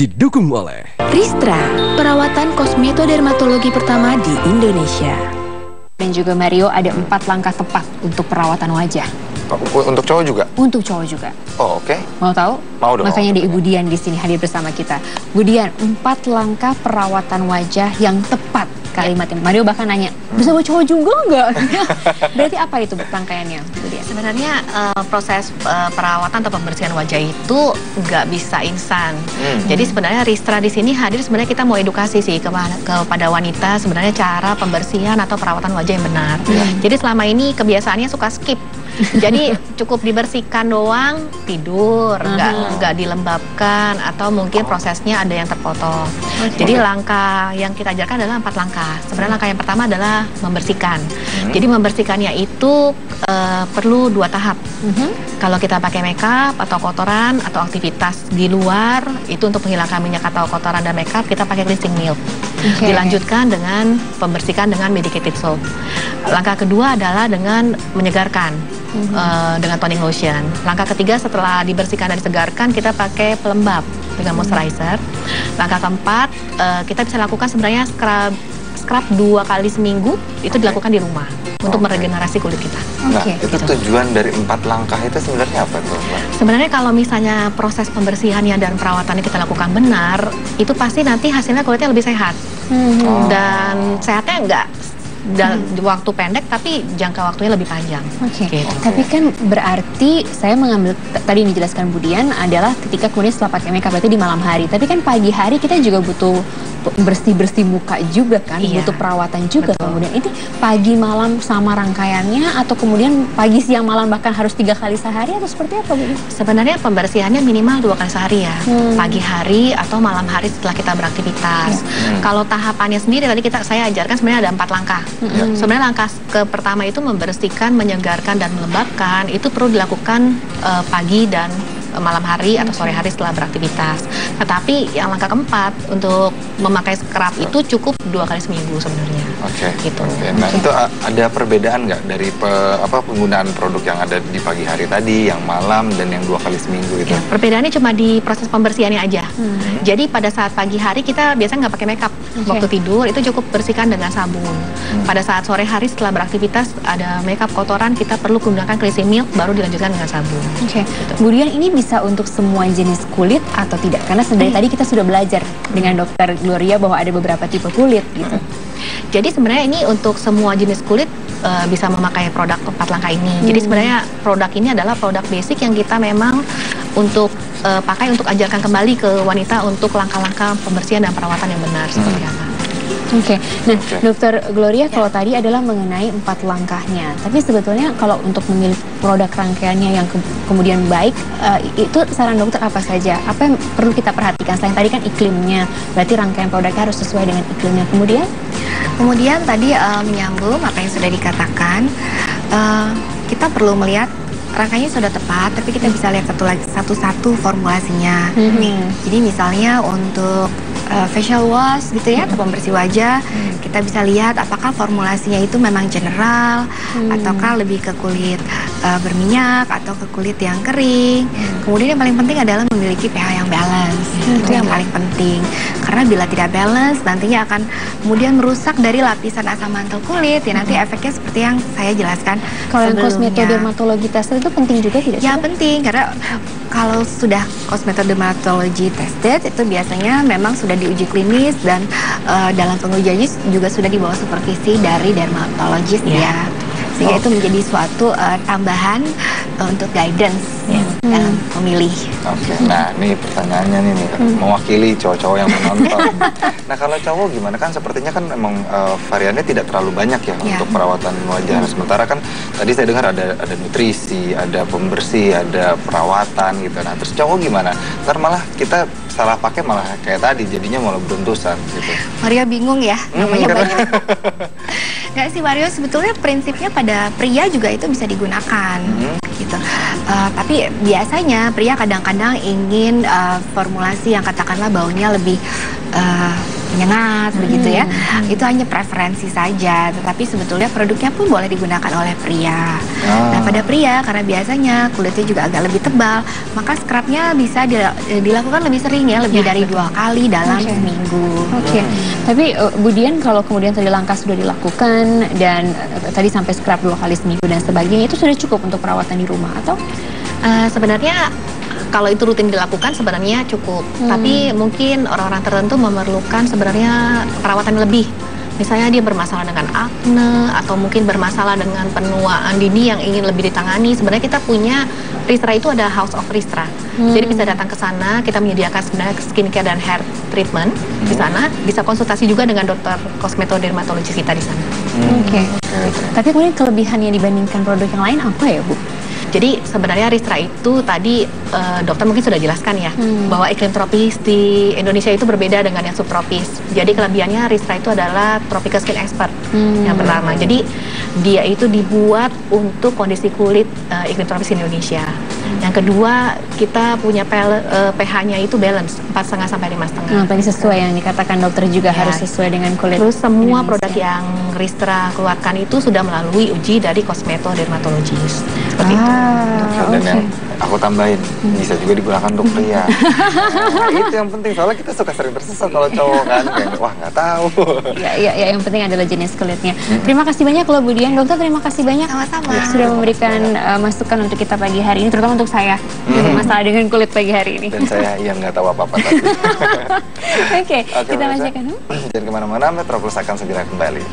didukung oleh Ristra, perawatan kosmetodermatologi pertama di Indonesia. Dan juga Mario, ada 4 langkah tepat untuk perawatan wajah. Untuk cowok juga? Untuk cowok juga. Oh, oke. Mau tahu? Mau dong. Makanya ada Ibu Dian di sini hadir bersama kita. Bu Dian, 4 langkah perawatan wajah yang tepat. Kalimatnya Mario bahkan nanya, bisa buat cowok juga nggak? Berarti apa itu rangkaiannya, Bu Dian? Sebenarnya proses perawatan atau pembersihan wajah itu nggak bisa instan. Jadi sebenarnya Ristra di sini hadir sebenarnya kita mau edukasi sih kepada wanita sebenarnya cara pembersihan atau perawatan wajah yang benar. Jadi selama ini kebiasaannya suka skip. Jadi cukup dibersihkan doang, tidur, nggak dilembabkan, atau mungkin prosesnya ada yang terpotong. Jadi langkah yang kita ajarkan adalah 4 langkah. Sebenarnya langkah yang pertama adalah membersihkan. Jadi membersihkannya itu perlu 2 tahap. Kalau kita pakai makeup atau kotoran atau aktivitas di luar, itu untuk menghilangkan minyak atau kotoran dan makeup, kita pakai cleansing milk. Dilanjutkan dengan pembersihkan dengan medicated soap. Langkah kedua adalah dengan menyegarkan. Dengan toning lotion. Langkah ketiga setelah dibersihkan dan disegarkan, kita pakai pelembab dengan moisturizer. Langkah keempat, kita bisa lakukan sebenarnya scrub 2 kali seminggu, itu dilakukan di rumah untuk meregenerasi kulit kita. Nah, itu tujuan dari 4 langkah itu sebenarnya apa tuh, Mbak? Sebenarnya kalau misalnya proses pembersihannya dan perawatannya kita lakukan benar, itu pasti nanti hasilnya kulitnya lebih sehat. Dan sehatnya enggak dalam waktu pendek, tapi jangka waktunya lebih panjang. Tapi kan berarti saya mengambil tadi yang dijelaskan Bu Dian adalah ketika kemudian setelah pakai makeup, berarti di malam hari. Tapi kan pagi hari kita juga butuh bersih-bersih muka juga kan, butuh perawatan juga. Kemudian ini pagi malam sama rangkaiannya, atau kemudian pagi siang malam bahkan harus 3 kali sehari, atau seperti apa Bu? Sebenarnya pembersihannya minimal 2 kali sehari ya, pagi hari atau malam hari setelah kita beraktivitas. Kalau tahapannya sendiri tadi saya ajarkan sebenarnya ada 4 langkah. Sebenarnya langkah pertama itu membersihkan, menyegarkan, dan melembabkan. Itu perlu dilakukan pagi dan malam hari atau sore hari setelah beraktivitas. Tetapi yang langkah keempat untuk memakai scrub itu cukup 2 kali seminggu sebenarnya. Gitu. Nah, itu ada perbedaan nggak dari penggunaan produk yang ada di pagi hari tadi, yang malam, dan yang 2 kali seminggu itu? Perbedaannya cuma di proses pembersihannya aja. Jadi pada saat pagi hari kita biasanya nggak pakai makeup. Waktu tidur itu cukup bersihkan dengan sabun. Pada saat sore hari setelah beraktivitas ada makeup kotoran, kita perlu menggunakan cleansing milk, baru dilanjutkan dengan sabun. Gitu. Kemudian ini bisa untuk semua jenis kulit atau tidak? Karena sebenarnya tadi kita sudah belajar dengan Dokter Gloria bahwa ada beberapa tipe kulit gitu. Jadi sebenarnya ini untuk semua jenis kulit bisa memakai produk 4 langkah ini. Jadi sebenarnya produk ini adalah produk basic yang kita memang untuk pakai untuk ajarkan kembali ke wanita untuk langkah-langkah pembersihan dan perawatan yang benar seperti apa. Nah, Dokter Gloria, kalau tadi adalah mengenai 4 langkahnya, tapi sebetulnya kalau untuk memilih produk rangkaiannya yang kemudian baik, itu saran dokter apa saja? Apa yang perlu kita perhatikan? Selain tadi kan iklimnya, berarti rangkaian produknya harus sesuai dengan iklimnya. Kemudian tadi menyambung apa yang sudah dikatakan, kita perlu melihat rangkaiannya sudah tepat, tapi kita bisa lihat satu-satu formulasinya. Jadi misalnya untuk facial wash gitu ya, atau pembersih wajah, kita bisa lihat apakah formulasinya itu memang general, ataukah lebih ke kulit berminyak atau ke kulit yang kering. Kemudian yang paling penting adalah memiliki pH yang balance. Itu yang paling penting, karena bila tidak balance nantinya akan kemudian merusak dari lapisan asam mantel kulit ya, nanti efeknya seperti yang saya jelaskan kalau yang kosmetodermatologi tested itu penting juga tidak? Ya penting, karena kalau sudah kosmetodermatologi tested itu biasanya memang sudah diuji klinis, dan dalam pengujiannya juga sudah di bawah supervisi dari dermatologis ya. Sehingga itu menjadi suatu tambahan untuk guidance dalam memilih. Nah ini pertanyaannya nih mewakili cowok-cowok yang menonton. Nah kalau cowok gimana, kan sepertinya kan memang variannya tidak terlalu banyak ya untuk perawatan wajah. Sementara kan tadi saya dengar ada nutrisi, ada pembersih, ada perawatan gitu. Nah terus cowok gimana? Ntar malah kita salah pakai, malah kayak tadi jadinya malah beruntusan gitu. Mario bingung ya, namanya banyak. Nggak sih Mario, sebetulnya prinsipnya pada pria juga itu bisa digunakan gitu. Tapi biasanya pria kadang-kadang ingin formulasi yang katakanlah baunya lebih penyengat begitu ya. Itu hanya preferensi saja, tetapi sebetulnya produknya pun boleh digunakan oleh pria. Nah, pada pria karena biasanya kulitnya juga agak lebih tebal, maka scrubnya bisa dilakukan lebih sering ya, lebih dari 2 kali dalam seminggu. Tapi Bu Dian, kalau kemudian tadi langkah sudah dilakukan dan tadi sampai scrub 2 kali seminggu dan sebagainya, itu sudah cukup untuk perawatan di rumah atau? Sebenarnya kalau itu rutin dilakukan sebenarnya cukup, tapi mungkin orang-orang tertentu memerlukan sebenarnya perawatan lebih. Misalnya dia bermasalah dengan akne atau mungkin bermasalah dengan penuaan dini yang ingin lebih ditangani. Sebenarnya kita punya Ristra itu ada House of Ristra. Jadi bisa datang ke sana, kita menyediakan sebenarnya skincare dan hair treatment di sana. Bisa konsultasi juga dengan dokter kosmetodermatologis kita di sana. Tapi kemudian kelebihannya dibandingkan produk yang lain apa ya, Bu? Jadi sebenarnya Ristra itu tadi dokter mungkin sudah jelaskan ya, bahwa iklim tropis di Indonesia itu berbeda dengan yang subtropis. Jadi kelebihannya Ristra itu adalah tropical skin expert yang pertama. Jadi dia itu dibuat untuk kondisi kulit iklim tropis Indonesia. Yang kedua, kita punya pH-nya itu balance 4,5 sampai 5,5. Nah, tadi sesuai yang dikatakan dokter juga harus sesuai dengan kulit. Terus semua Indonesia. Produk yang Ristra keluarkan itu sudah melalui uji dari kosmetodermatologis. Seperti itu. Dan yang aku tambahin, bisa juga digunakan untuk pria. Nah, itu yang penting, soalnya kita suka sering tersesat kalau cowok kan, kayak wah nggak tahu. Ya, yang penting adalah jenis kulitnya. Terima kasih banyak loh Bu Dian. Dokter, terima kasih banyak sudah memberikan masukan untuk kita pagi hari ini, terutama untuk saya masalah dengan kulit pagi hari ini. Dan saya yang nggak tahu apa-apa tadi. Oke, kita lanjutkan. Jangan kemana-mana, Metropolis akan segera kembali.